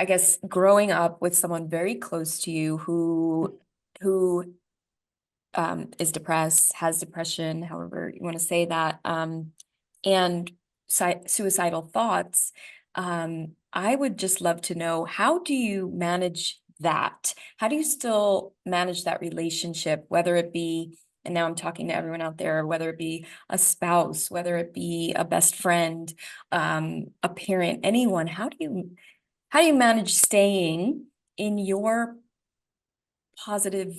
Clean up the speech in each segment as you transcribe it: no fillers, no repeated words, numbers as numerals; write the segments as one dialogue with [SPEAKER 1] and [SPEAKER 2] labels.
[SPEAKER 1] I guess growing up with someone very close to you who is depressed, has depression, however you want to say that, and suicidal thoughts, I would just love to know, how do you manage that? How do you still manage that relationship, whether it be, and now I'm talking to everyone out there, whether it be a spouse, whether it be a best friend, a parent, anyone, how do you manage staying in your positive,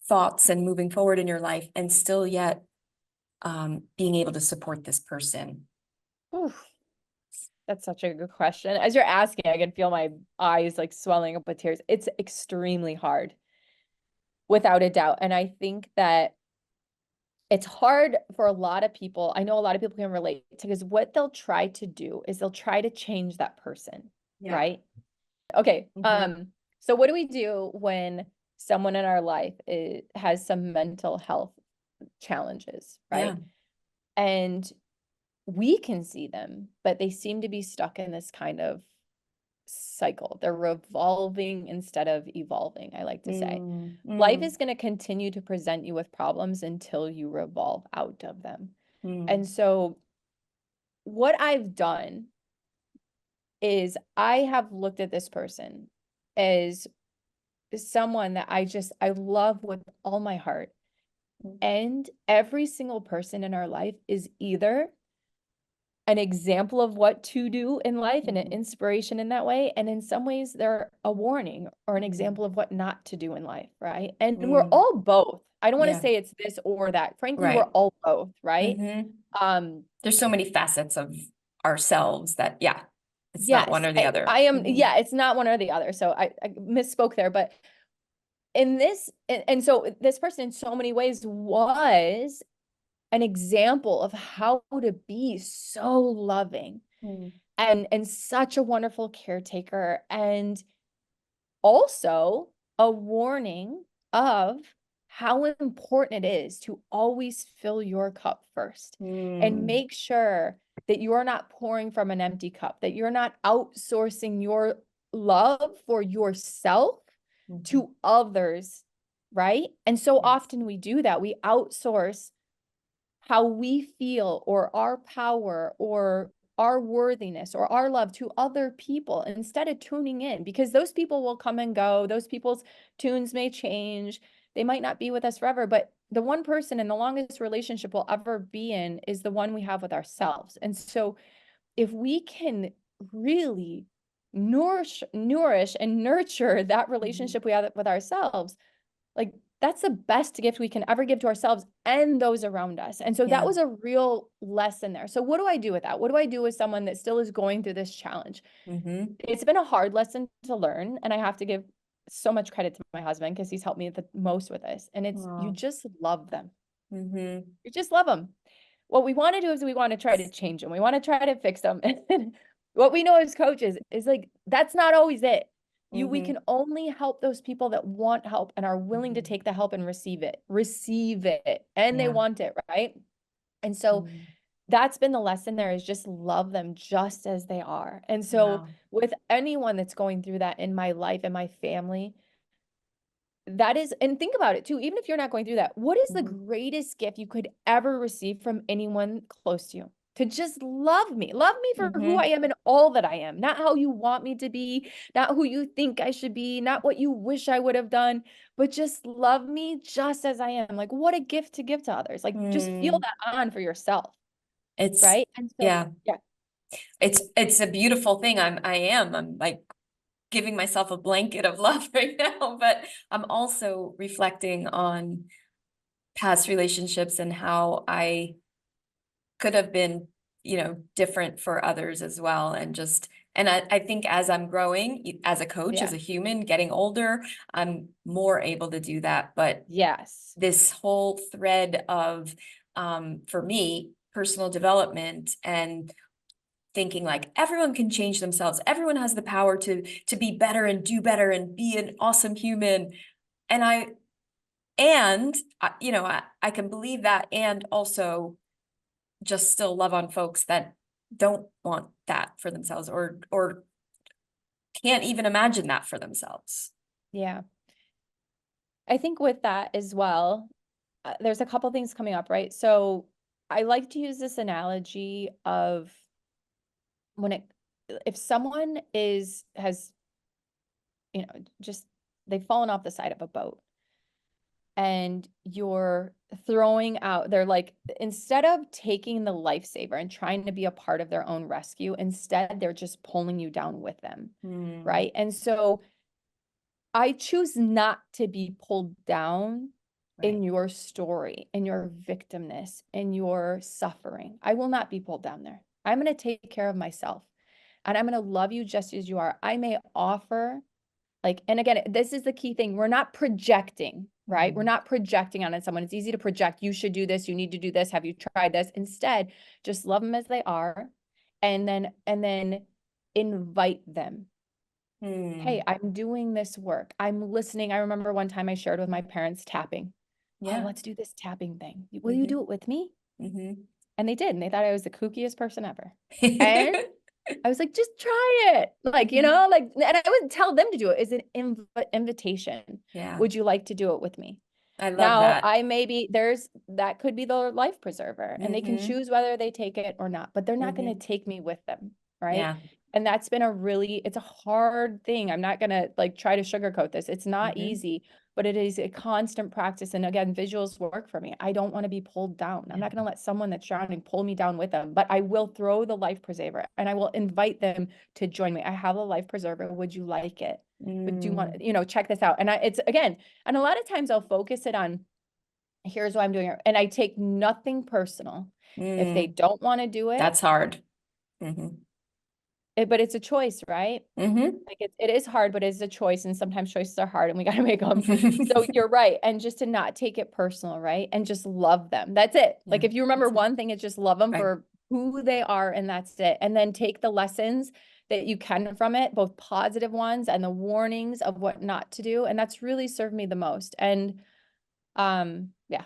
[SPEAKER 1] thoughts and moving forward in your life and still yet being able to support this person?
[SPEAKER 2] Oof, that's such a good question. As you're asking, I can feel my eyes like swelling up with tears. It's extremely hard, without a doubt. And I think that it's hard for a lot of people. I know a lot of people can relate to, because what they'll try to do is they'll try to change that person,
[SPEAKER 1] Yeah.
[SPEAKER 2] right? Okay.
[SPEAKER 1] Hmm.
[SPEAKER 2] So what do we do when someone in our life has some mental health challenges,
[SPEAKER 1] Yeah.
[SPEAKER 2] right? And we can see them, but they seem to be stuck in this kind of cycle. They're revolving instead of evolving, I like to say.
[SPEAKER 1] Mm,
[SPEAKER 2] Life
[SPEAKER 1] mm,
[SPEAKER 2] is going to continue to present you with problems until you revolve out of them.
[SPEAKER 1] mm,
[SPEAKER 2] And so, what I've done is I have looked at this person as someone that I love with all my heart. And every single person in our life is either an example of what to do in life and an
[SPEAKER 1] mm,
[SPEAKER 2] inspiration in that way. And in some ways, they're a warning or an
[SPEAKER 1] mm,
[SPEAKER 2] example of what not to do in life, right? And we're
[SPEAKER 1] mm.
[SPEAKER 2] all both. I don't want to
[SPEAKER 1] Yeah.
[SPEAKER 2] say it's this or that. Frankly, we're
[SPEAKER 1] Right.
[SPEAKER 2] all both, right?
[SPEAKER 1] Hmm.
[SPEAKER 2] Um,
[SPEAKER 1] There's so many facets of ourselves that, yeah, it's not one
[SPEAKER 2] yes,
[SPEAKER 1] or the
[SPEAKER 2] I
[SPEAKER 1] other.
[SPEAKER 2] am.
[SPEAKER 1] Hmm.
[SPEAKER 2] Yeah, it's not one or the other. So I misspoke there, but in this, and so this person in so many ways was an example of how to be so loving
[SPEAKER 1] Mm,
[SPEAKER 2] and such a wonderful caretaker, and also a warning of how important it is to always fill your cup first and
[SPEAKER 1] mm,
[SPEAKER 2] make sure that you're not pouring from an empty cup, that you're not outsourcing your love for yourself
[SPEAKER 1] mhm.
[SPEAKER 2] to others, right? And so
[SPEAKER 1] Yes.
[SPEAKER 2] often we do that. We outsource how we feel or our power or our worthiness or our love to other people instead of tuning in, because those people will come and go. Those people's tunes may change. They might not be with us forever, but the one person and the longest relationship we'll ever be in is the one we have with ourselves. And so if we can really nourish and nurture that
[SPEAKER 1] Mhm.
[SPEAKER 2] relationship we have with ourselves, like that's the best gift we can ever give to ourselves and those around us. And so that
[SPEAKER 1] Yeah.
[SPEAKER 2] was a real lesson there. So what do I do with that? What do I do with someone that still is going through this challenge?
[SPEAKER 1] Hmm.
[SPEAKER 2] It's been a hard lesson to learn, and I have to give so much credit to my husband because he's helped me the most with this. And it's you
[SPEAKER 1] Oh.
[SPEAKER 2] just love them.
[SPEAKER 1] Hmm.
[SPEAKER 2] You just love them. What we want to do is we want to try to change them. We want to try to fix them. And what we know as coaches is like that's not always it. We
[SPEAKER 1] Hmm.
[SPEAKER 2] can only help those people that want help and are willing to
[SPEAKER 1] Hmm.
[SPEAKER 2] take the help and receive it, and they
[SPEAKER 1] Yeah.
[SPEAKER 2] want it, right? And so
[SPEAKER 1] Mm.
[SPEAKER 2] that's been the lesson there, is just love them just as they are. And so
[SPEAKER 1] Wow.
[SPEAKER 2] with anyone that's going through that in my life and my family, that is, and think about it too, even if you're not going through that, what is the
[SPEAKER 1] Hmm.
[SPEAKER 2] greatest gift you could ever receive from anyone close to you? To just love me for who I
[SPEAKER 1] Hmm.
[SPEAKER 2] am and all that I am, not how you want me to be, not who you think I should be, not what you wish I would have done, but just love me just as I am. Like, what a gift to give to others. Like, just feel
[SPEAKER 1] Mm.
[SPEAKER 2] that on for yourself,
[SPEAKER 1] It's,
[SPEAKER 2] right? And so,
[SPEAKER 1] yeah,
[SPEAKER 2] yeah,
[SPEAKER 1] it's a beautiful thing. I'm like giving myself a blanket of love right now, but I'm also reflecting on past relationships and how I could have been, different for others as well. And I think as I'm growing as a coach, as
[SPEAKER 2] yeah,
[SPEAKER 1] a human, getting older, I'm more able to do that. But
[SPEAKER 2] yes.
[SPEAKER 1] this whole thread of, for me, personal development and thinking like everyone can change themselves. Everyone has the power to be better and do better and be an awesome human. And I can believe that and also just still love on folks that don't want that for themselves or can't even imagine that for themselves.
[SPEAKER 2] Yeah. I think with that as well, there's a couple things coming up, right? So I like to use this analogy of when it, if someone has, just they've fallen off the side of a boat and you're throwing out, they're like, instead of taking the lifesaver and trying to be a part of their own rescue, instead they're just pulling you down with them, right? And so I choose not to be pulled down
[SPEAKER 1] Right.
[SPEAKER 2] in your story, in your victimness, in your suffering. I will not be pulled down there. I'm going to take care of myself and I'm going to love you just as you are. I may offer, like, and again, this is the key thing. We're not projecting, right? We're not projecting on someone. It's easy to project. You should do this. You need to do this. Have you tried this? Instead, just love them as they are, and then invite them. Hey, I'm doing this work. I'm listening. I remember one time I shared with my parents tapping. Oh,
[SPEAKER 1] Yeah.
[SPEAKER 2] let's do this tapping thing. Will you do it with me?
[SPEAKER 1] Mm-hmm.
[SPEAKER 2] And they did. And they thought I was the kookiest person ever. And I was like, just try it. Like, like, and I wouldn't tell them to do it. It's an invitation.
[SPEAKER 1] Yeah.
[SPEAKER 2] Would you like to do it with me?
[SPEAKER 1] I love
[SPEAKER 2] Now,
[SPEAKER 1] that.
[SPEAKER 2] that could be the life preserver and they can
[SPEAKER 1] Mm-hmm.
[SPEAKER 2] choose whether they take it or not, but they're not going to
[SPEAKER 1] Mm-hmm.
[SPEAKER 2] take me with them. Right.
[SPEAKER 1] Yeah.
[SPEAKER 2] And that's been it's a hard thing. I'm not going to like try to sugarcoat this. It's not
[SPEAKER 1] Mm-hmm.
[SPEAKER 2] easy, but it is a constant practice. And again, visuals work for me. I don't want to be pulled down. I'm not going to let someone that's drowning pull me down with them, but I will throw the life preserver and I will invite them to join me. I have a life preserver. Would you like it? But do you want, check this out? And it's again, and a lot of times I'll focus it on, here's why I'm doing it. And I take nothing personal. If they don't want to do it,
[SPEAKER 1] That's hard. Mm-hmm.
[SPEAKER 2] but it's a choice, right?
[SPEAKER 1] Mm-hmm.
[SPEAKER 2] Like it is hard, but it's a choice. And sometimes choices are hard and we got to make them. So you're right. And just to not take it personal, right? And just love them. That's it.
[SPEAKER 1] Yeah,
[SPEAKER 2] Like if you remember
[SPEAKER 1] that's it.
[SPEAKER 2] one thing, it's just love them
[SPEAKER 1] Right.
[SPEAKER 2] for who they are. And that's it. And then take the lessons that you can from it, both positive ones and the warnings of what not to do. And that's really served me the most. And yeah.